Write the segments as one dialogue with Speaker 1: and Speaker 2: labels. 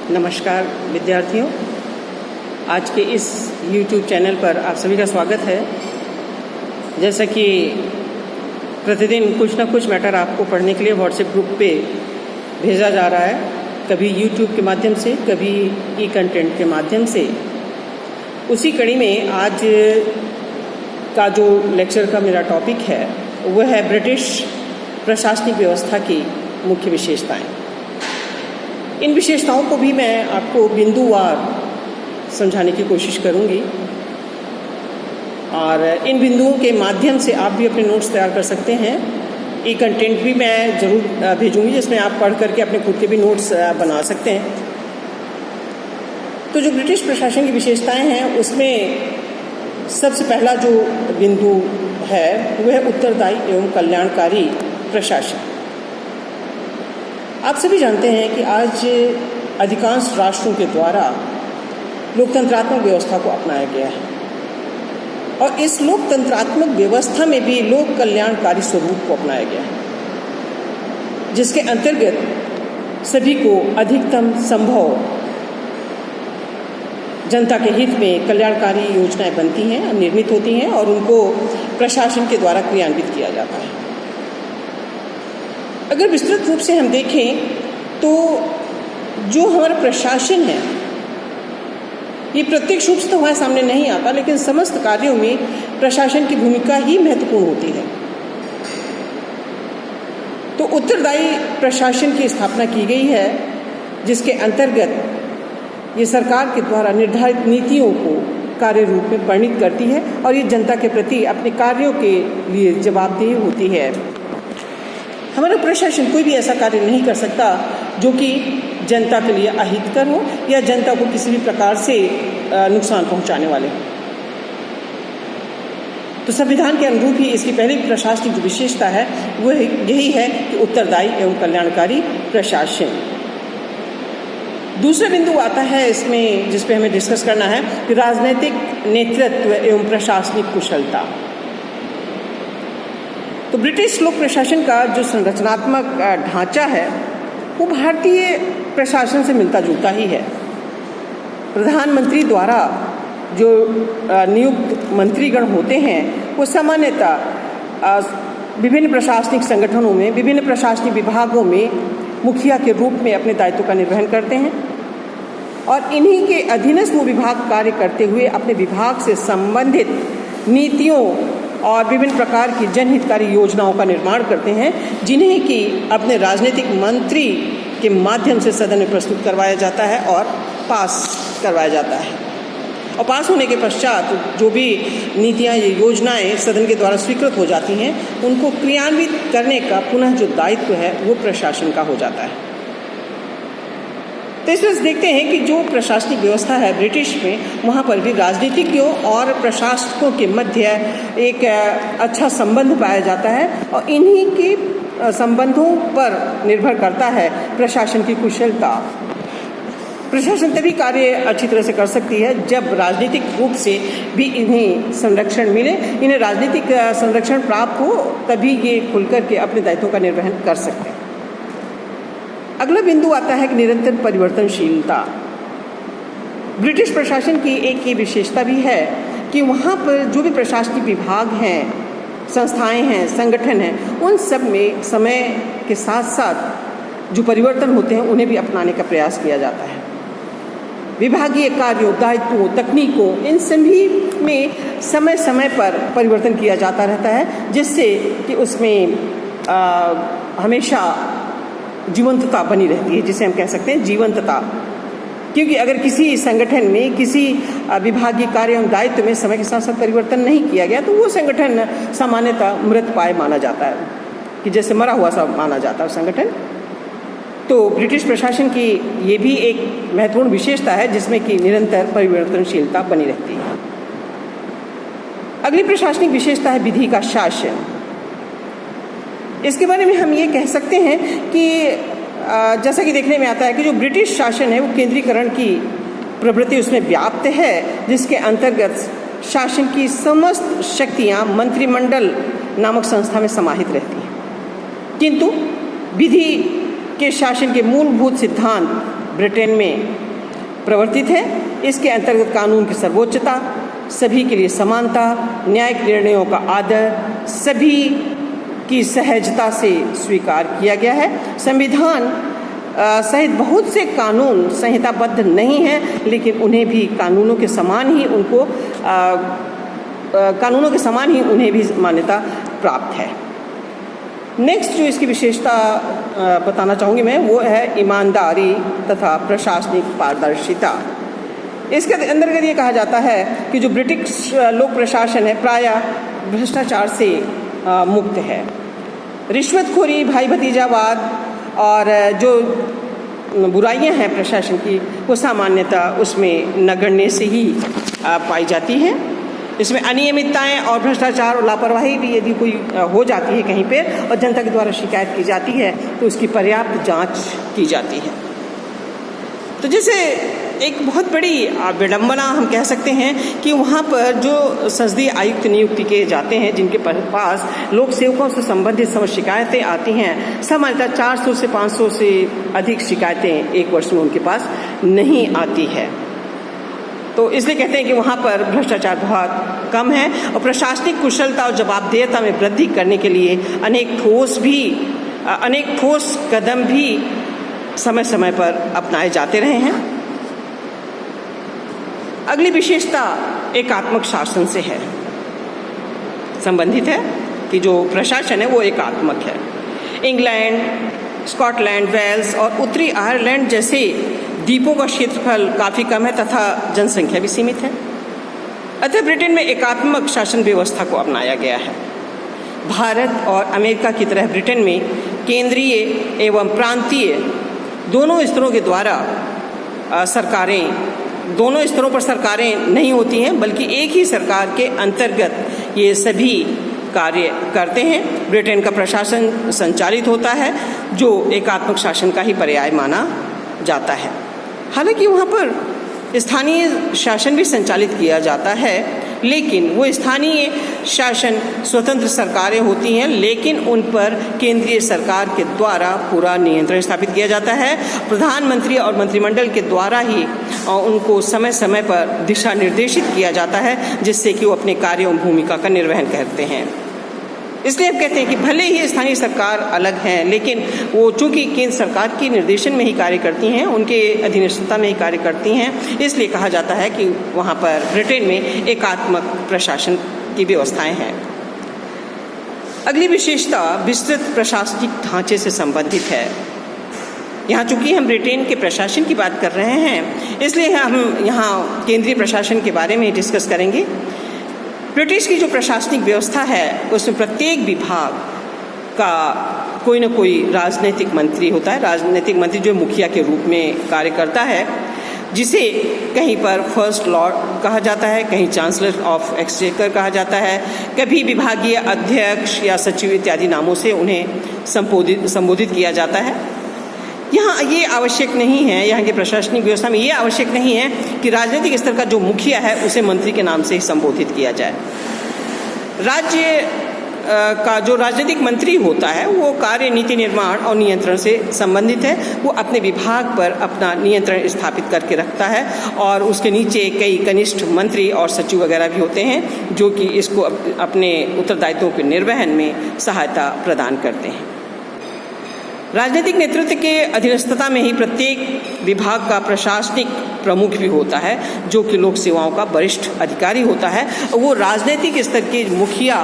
Speaker 1: नमस्कार विद्यार्थियों, आज के इस YouTube चैनल पर आप सभी का स्वागत है। जैसा कि प्रतिदिन कुछ ना कुछ मैटर आपको पढ़ने के लिए व्हाट्सएप ग्रुप पे भेजा जा रहा है, कभी YouTube के माध्यम से, कभी ई कंटेंट के माध्यम से। उसी कड़ी में आज का जो लेक्चर का मेरा टॉपिक है वह है ब्रिटिश प्रशासनिक व्यवस्था की मुख्य विशेषताएं। इन विशेषताओं को भी मैं आपको बिंदुवार समझाने की कोशिश करूंगी और इन बिंदुओं के माध्यम से आप भी अपने नोट्स तैयार कर सकते हैं। ये कंटेंट भी मैं ज़रूर भेजूंगी जिसमें आप पढ़ करके अपने खुद के भी नोट्स बना सकते हैं। तो जो ब्रिटिश प्रशासन की विशेषताएं हैं उसमें सबसे पहला जो बिंदु है वह उत्तरदायी एवं कल्याणकारी प्रशासन। आप सभी जानते हैं कि आज अधिकांश राष्ट्रों के द्वारा लोकतंत्रात्मक व्यवस्था को अपनाया गया है और इस लोकतंत्रात्मक व्यवस्था में भी लोक कल्याणकारी स्वरूप को अपनाया गया है, जिसके अंतर्गत सभी को अधिकतम संभव जनता के हित में कल्याणकारी योजनाएं बनती हैं, निर्मित होती हैं और उनको प्रशासन के द्वारा क्रियान्वित किया जाता है। अगर विस्तृत रूप से हम देखें तो जो हमारा प्रशासन है ये प्रत्यक्ष रूप से तो हमारे सामने नहीं आता, लेकिन समस्त कार्यों में प्रशासन की भूमिका ही महत्वपूर्ण होती है। तो उत्तरदायी प्रशासन की स्थापना की गई है, जिसके अंतर्गत ये सरकार के द्वारा निर्धारित नीतियों को कार्य रूप में वर्णित करती है और ये जनता के प्रति अपने कार्यों के लिए जवाबदेह होती है। हमारा प्रशासन कोई भी ऐसा कार्य नहीं कर सकता जो कि जनता के लिए अहितकर हो या जनता को किसी भी प्रकार से नुकसान पहुंचाने वाले हो। तो संविधान के अनुरूप ही इसकी पहली प्रशासनिक जो विशेषता है वह यही है कि उत्तरदायी एवं कल्याणकारी प्रशासन। दूसरा बिंदु आता है इसमें जिस पे हमें डिस्कस करना है कि राजनीतिक नेतृत्व एवं प्रशासनिक कुशलता। तो ब्रिटिश लोक प्रशासन का जो संरचनात्मक ढांचा है वो भारतीय प्रशासन से मिलता जुलता ही है। प्रधानमंत्री द्वारा जो नियुक्त मंत्रीगण होते हैं वो सामान्यतः विभिन्न प्रशासनिक संगठनों में, विभिन्न प्रशासनिक विभागों में मुखिया के रूप में अपने दायित्व का निर्वहन करते हैं और इन्हीं के अधीनस्थ वो विभाग कार्य करते हुए अपने विभाग से संबंधित नीतियों और विभिन्न प्रकार की जनहितकारी योजनाओं का निर्माण करते हैं, जिन्हें कि अपने राजनीतिक मंत्री के माध्यम से सदन में प्रस्तुत करवाया जाता है और पास करवाया जाता है। और पास होने के पश्चात जो भी नीतियाँ या योजनाएं सदन के द्वारा स्वीकृत हो जाती हैं उनको क्रियान्वित करने का पुनः जो दायित्व है वो प्रशासन का हो जाता है। तो इसमें देखते हैं कि जो प्रशासनिक व्यवस्था है ब्रिटिश में, वहाँ पर भी राजनीतिज्ञों और प्रशासकों के मध्य एक अच्छा संबंध पाया जाता है और इन्हीं के संबंधों पर निर्भर करता है प्रशासन की कुशलता। प्रशासन तभी कार्य अच्छी तरह से कर सकती है जब राजनीतिक रूप से भी इन्हें संरक्षण मिले, इन्हें राजनीतिक संरक्षण प्राप्त हो, तभी ये खुलकर के अपने दायित्वों का निर्वहन कर सकते हैं। अगला बिंदु आता है कि निरंतर परिवर्तनशीलता। ब्रिटिश प्रशासन की एक ये विशेषता भी है कि वहाँ पर जो भी प्रशासनिक विभाग हैं, संस्थाएं हैं, संगठन हैं, उन सब में समय के साथ साथ जो परिवर्तन होते हैं उन्हें भी अपनाने का प्रयास किया जाता है। विभागीय कार्यों, दायित्वों, तकनीकों, इन सभी में समय समय पर परिवर्तन किया जाता रहता है, जिससे कि उसमें हमेशा जीवंतता बनी रहती है, जिसे हम कह सकते हैं जीवंतता। क्योंकि अगर किसी संगठन में, किसी विभागीय कार्य एवं दायित्व में समय के साथ साथ परिवर्तन नहीं किया गया तो वो संगठन सामान्यतः मृतप्राय माना जाता है, कि जैसे मरा हुआ सा माना जाता है संगठन। तो ब्रिटिश प्रशासन की ये भी एक महत्वपूर्ण विशेषता है जिसमें कि निरंतर परिवर्तनशीलता बनी रहती है। अगली प्रशासनिक विशेषता है विधि का शासन। इसके बारे में हम ये कह सकते हैं कि जैसा कि देखने में आता है कि जो ब्रिटिश शासन है वो केंद्रीकरण की प्रवृत्ति उसमें व्याप्त है, जिसके अंतर्गत शासन की समस्त शक्तियां मंत्रिमंडल नामक संस्था में समाहित रहती हैं। किंतु विधि के शासन के मूलभूत सिद्धांत ब्रिटेन में प्रवर्तित है। इसके अंतर्गत कानून की सर्वोच्चता, सभी के लिए समानता, न्यायिक निर्णयों का आदर, सभी की सहजता से स्वीकार किया गया है। संविधान सहित बहुत से कानून संहिताबद्ध नहीं हैं, लेकिन उन्हें भी कानूनों के समान ही उन्हें भी मान्यता प्राप्त है। नेक्स्ट जो इसकी विशेषता बताना चाहूँगी मैं, वो है ईमानदारी तथा प्रशासनिक पारदर्शिता। इसके अंतर्गत ये कहा जाता है कि जो ब्रिटिश लोक प्रशासन है प्रायः भ्रष्टाचार से मुक्त है। रिश्वतखोरी, भाई भतीजावाद और जो बुराइयां हैं प्रशासन की, वो सामान्यतः उसमें नगण्य से ही पाई जाती हैं। इसमें अनियमितताएं और भ्रष्टाचार और लापरवाही भी यदि कोई हो जाती है कहीं पे और जनता के द्वारा शिकायत की जाती है तो उसकी पर्याप्त जांच की जाती है। तो जैसे एक बहुत बड़ी विडंबना हम कह सकते हैं कि वहाँ पर जो संसदीय आयुक्त नियुक्ति किए जाते हैं, जिनके पास लोक सेवकों से संबंधित सब शिकायतें आती हैं, सामान्यतः 400 से 500 से अधिक शिकायतें एक वर्ष में उनके पास नहीं आती है। तो इसलिए कहते हैं कि वहाँ पर भ्रष्टाचार बहुत कम है और प्रशासनिक कुशलता और जवाबदेहिता में वृद्धि करने के लिए अनेक ठोस कदम भी समय समय पर अपनाए जाते रहे हैं। अगली विशेषता एकात्मक शासन से है संबंधित है कि जो प्रशासन है वो एकात्मक है। इंग्लैंड, स्कॉटलैंड, वेल्स और उत्तरी आयरलैंड जैसे द्वीपों का क्षेत्रफल काफ़ी कम है तथा जनसंख्या भी सीमित है। अतः ब्रिटेन में एकात्मक शासन व्यवस्था को अपनाया गया है। भारत और अमेरिका की तरह ब्रिटेन में केंद्रीय एवं प्रांतीय दोनों स्तरों के द्वारा दोनों स्तरों पर सरकारें नहीं होती हैं, बल्कि एक ही सरकार के अंतर्गत ये सभी कार्य करते हैं। ब्रिटेन का प्रशासन संचालित होता है जो एकात्मक शासन का ही पर्याय माना जाता है। हालांकि वहाँ पर स्थानीय शासन भी संचालित किया जाता है, लेकिन वो स्थानीय शासन स्वतंत्र सरकारें होती हैं, लेकिन उन पर केंद्रीय सरकार के द्वारा पूरा नियंत्रण स्थापित किया जाता है। प्रधानमंत्री और मंत्रिमंडल के द्वारा ही उनको समय समय पर दिशा निर्देशित किया जाता है, जिससे कि वो अपने कार्यों और भूमिका का निर्वहन करते हैं। इसलिए हम कहते हैं कि भले ही स्थानीय सरकार अलग हैं, लेकिन वो चूंकि केंद्र सरकार के निर्देशन में ही कार्य करती हैं, उनके अधीनस्थता में ही कार्य करती हैं, इसलिए कहा जाता है कि वहाँ पर ब्रिटेन में एकात्मक प्रशासन की व्यवस्थाएं हैं। अगली विशेषता विस्तृत प्रशासनिक ढांचे से संबंधित है। यहाँ चूंकि हम ब्रिटेन के प्रशासन की बात कर रहे हैं, इसलिए हम यहाँ केंद्रीय प्रशासन के बारे में डिस्कस करेंगे। ब्रिटिश की जो प्रशासनिक व्यवस्था है उसमें प्रत्येक विभाग का कोई न कोई राजनीतिक मंत्री होता है। राजनीतिक मंत्री जो मुखिया के रूप में कार्य करता है, जिसे कहीं पर फर्स्ट लॉर्ड कहा जाता है, कहीं चांसलर ऑफ एक्सचेकर कहा जाता है, कभी विभागीय अध्यक्ष या सचिव इत्यादि नामों से उन्हें संबोधित किया जाता है। यहाँ ये आवश्यक नहीं है, यहाँ की प्रशासनिक व्यवस्था में ये आवश्यक नहीं है कि राजनीतिक स्तर का जो मुखिया है उसे मंत्री के नाम से ही संबोधित किया जाए। राज्य का जो राजनीतिक मंत्री होता है वो कार्य, नीति निर्माण और नियंत्रण से संबंधित है। वो अपने विभाग पर अपना नियंत्रण स्थापित करके रखता है और उसके नीचे कई कनिष्ठ मंत्री और सचिव वगैरह भी होते हैं जो कि इसको अपने उत्तरदायित्वों के निर्वहन में सहायता प्रदान करते हैं। राजनीतिक नेतृत्व के अधीनस्थता में ही प्रत्येक विभाग का प्रशासनिक प्रमुख भी होता है, जो कि लोक सेवाओं का वरिष्ठ अधिकारी होता है। वो राजनीतिक स्तर के मुखिया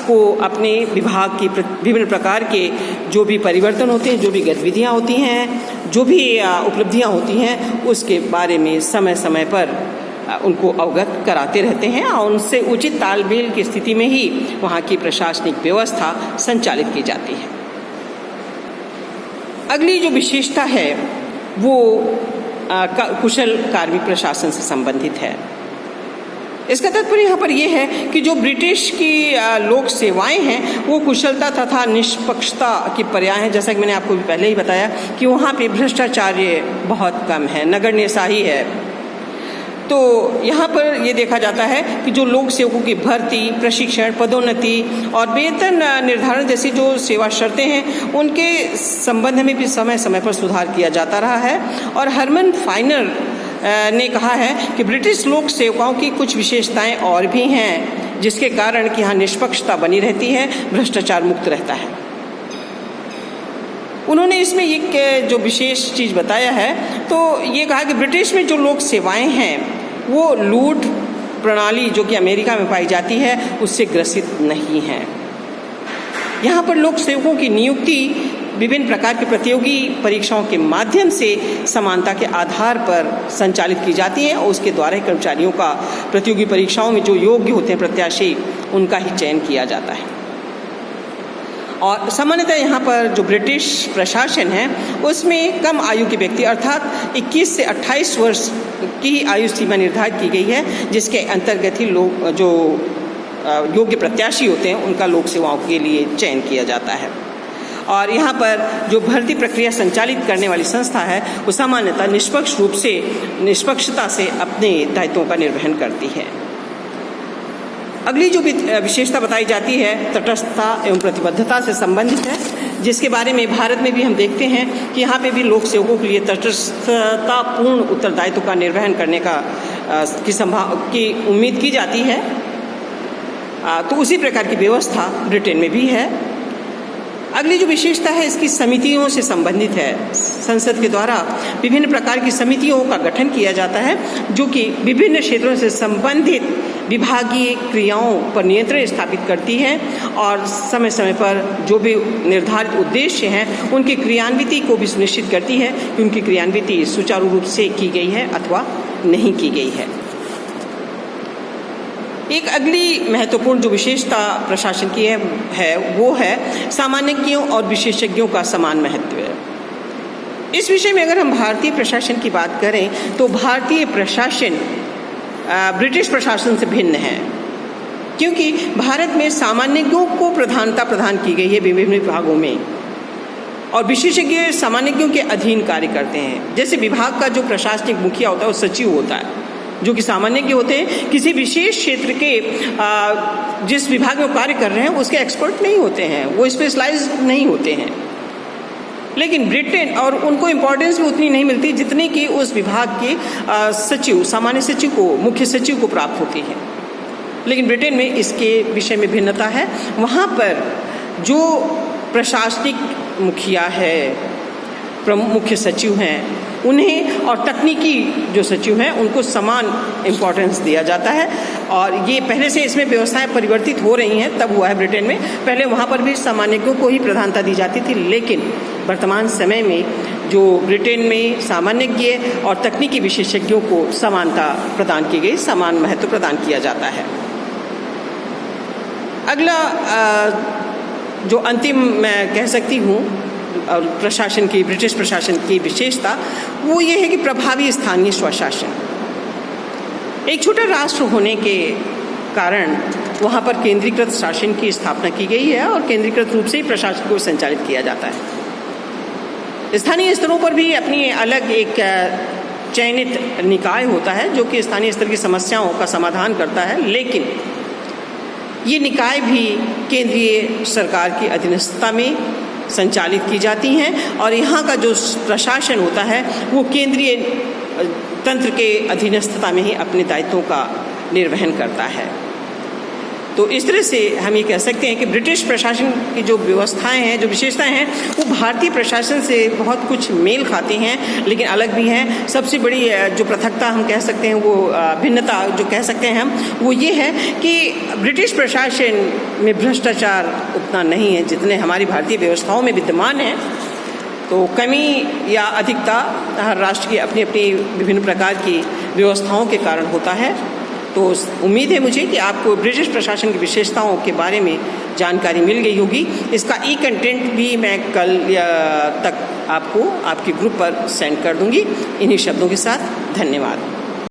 Speaker 1: को अपने विभाग की विभिन्न प्रकार के जो भी परिवर्तन होते हैं, जो भी गतिविधियां होती हैं, जो भी उपलब्धियां होती हैं, उसके बारे में समय समय पर उनको अवगत कराते रहते हैं और उनसे उचित तालमेल की स्थिति में ही वहाँ की प्रशासनिक व्यवस्था संचालित की जाती है। अगली जो विशेषता है वो कुशल कार्मिक प्रशासन से संबंधित है। इसका तात्पर्य यहाँ पर यह है कि जो ब्रिटिश की लोक सेवाएं हैं वो कुशलता तथा निष्पक्षता की पर्याय हैं। जैसा कि मैंने आपको पहले ही बताया कि वहाँ पे भ्रष्टाचार बहुत कम है, नगण्य सा ही है। तो यहाँ पर ये देखा जाता है कि जो लोक सेवकों की भर्ती, प्रशिक्षण, पदोन्नति और वेतन निर्धारण जैसी जो सेवा शर्तें हैं उनके संबंध में भी समय समय पर सुधार किया जाता रहा है। और हरमन फाइनर ने कहा है कि ब्रिटिश लोक सेवकाओं की कुछ विशेषताएं और भी हैं जिसके कारण कि यहाँ निष्पक्षता बनी रहती है, भ्रष्टाचार मुक्त रहता है। उन्होंने इसमें एक जो विशेष चीज़ बताया है तो ये कहा कि ब्रिटिश में जो लोक सेवाएं हैं वो लूट प्रणाली जो कि अमेरिका में पाई जाती है उससे ग्रसित नहीं है। यहाँ पर लोक सेवकों की नियुक्ति विभिन्न प्रकार की प्रतियोगी परीक्षाओं के माध्यम से समानता के आधार पर संचालित की जाती है और उसके द्वारा ही कर्मचारियों का प्रतियोगी परीक्षाओं में जो योग्य होते हैं प्रत्याशी उनका ही चयन किया जाता है। और सामान्यतः यहाँ पर जो ब्रिटिश प्रशासन है उसमें कम आयु के व्यक्ति अर्थात 21 से 28 वर्ष की आयु सीमा निर्धारित की गई है जिसके अंतर्गत ही लोग जो योग्य प्रत्याशी होते हैं उनका लोक सेवाओं के लिए चयन किया जाता है। और यहाँ पर जो भर्ती प्रक्रिया संचालित करने वाली संस्था है वो सामान्यतः निष्पक्षता से अपने दायित्वों का निर्वहन करती है। अगली जो विशेषता बताई जाती है तटस्थता एवं प्रतिबद्धता से संबंधित है, जिसके बारे में भारत में भी हम देखते हैं कि यहाँ पे भी लोक सेवकों के लिए तटस्थतापूर्ण उत्तरदायित्व का निर्वहन करने की उम्मीद की जाती है। तो उसी प्रकार की व्यवस्था ब्रिटेन में भी है। अगली जो विशेषता है इसकी समितियों से संबंधित है। संसद के द्वारा विभिन्न प्रकार की समितियों का गठन किया जाता है जो कि विभिन्न क्षेत्रों से संबंधित विभागीय क्रियाओं पर नियंत्रण स्थापित करती है और समय समय पर जो भी निर्धारित उद्देश्य हैं उनकी क्रियान्विति को भी सुनिश्चित करती है कि उनकी क्रियान्विति सुचारू रूप से की गई है अथवा नहीं की गई है। एक अगली महत्वपूर्ण जो विशेषता प्रशासन की है वो है सामान्यज्ञों और विशेषज्ञों का समान महत्व है। इस विषय में अगर हम भारतीय प्रशासन की बात करें तो भारतीय प्रशासन ब्रिटिश प्रशासन से भिन्न है, क्योंकि भारत में सामान्यज्ञों को प्रधानता प्रदान की गई है विभिन्न विभागों में और विशेषज्ञ सामान्यज्ञों के अधीन कार्य करते हैं। जैसे विभाग का जो प्रशासनिक मुखिया होता है वो सचिव होता है जो कि सामान्यज्ञ होते हैं, किसी विशेष क्षेत्र के जिस विभाग में कार्य कर रहे हैं उसके एक्सपर्ट नहीं होते हैं, वो स्पेशलाइज नहीं होते हैं। लेकिन ब्रिटेन और उनको इम्पोर्टेंस भी उतनी नहीं मिलती जितनी कि उस विभाग के सचिव, सामान्य सचिव को, मुख्य सचिव को प्राप्त होती है। लेकिन ब्रिटेन में इसके विषय में भिन्नता है। वहाँ पर जो प्रशासनिक मुखिया है, प्रमुख मुख्य सचिव हैं, उन्हें और तकनीकी जो सचिव हैं उनको समान इम्पोर्टेंस दिया जाता है। और ये पहले से इसमें व्यवस्थाएं परिवर्तित हो रही हैं, तब हुआ है ब्रिटेन में। पहले वहाँ पर भी सामान्यज्ञों को ही प्रधानता दी जाती थी, लेकिन वर्तमान समय में जो ब्रिटेन में सामान्यज्ञ और तकनीकी विशेषज्ञों को समानता प्रदान की गई, समान महत्व प्रदान किया जाता है। अगला जो अंतिम मैं कह सकती हूँ और प्रशासन की, ब्रिटिश प्रशासन की विशेषता वो ये है कि प्रभावी स्थानीय स्वशासन। एक छोटा राष्ट्र होने के कारण वहाँ पर केंद्रीकृत शासन की स्थापना की गई है और केंद्रीकृत रूप से ही प्रशासन को संचालित किया जाता है। स्थानीय स्तरों पर भी अपनी अलग एक चयनित निकाय होता है जो कि स्थानीय स्तर की समस्याओं का समाधान करता है, लेकिन ये निकाय भी केंद्रीय सरकार की अधीनस्थता में संचालित की जाती हैं और यहाँ का जो प्रशासन होता है वो केंद्रीय तंत्र के अधीनस्थता में ही अपने दायित्वों का निर्वहन करता है। तो इस तरह से हम ये कह सकते हैं कि ब्रिटिश प्रशासन की जो व्यवस्थाएं हैं, जो विशेषताएं हैं, वो भारतीय प्रशासन से बहुत कुछ मेल खाती हैं, लेकिन अलग भी हैं। सबसे बड़ी जो पृथकता हम कह सकते हैं, वो भिन्नता जो कह सकते हैं हम, वो ये है कि ब्रिटिश प्रशासन में भ्रष्टाचार उतना नहीं है जितने हमारी भारतीय व्यवस्थाओं में विद्यमान है। तो कमी या अधिकता हर राष्ट्र की अपनी अपनी विभिन्न प्रकार की व्यवस्थाओं के कारण होता है। तो उम्मीद है मुझे कि आपको ब्रिटिश प्रशासन की विशेषताओं के बारे में जानकारी मिल गई होगी। इसका कंटेंट भी मैं कल तक आपको आपके ग्रुप पर सेंड कर दूंगी। इन्हीं शब्दों के साथ धन्यवाद।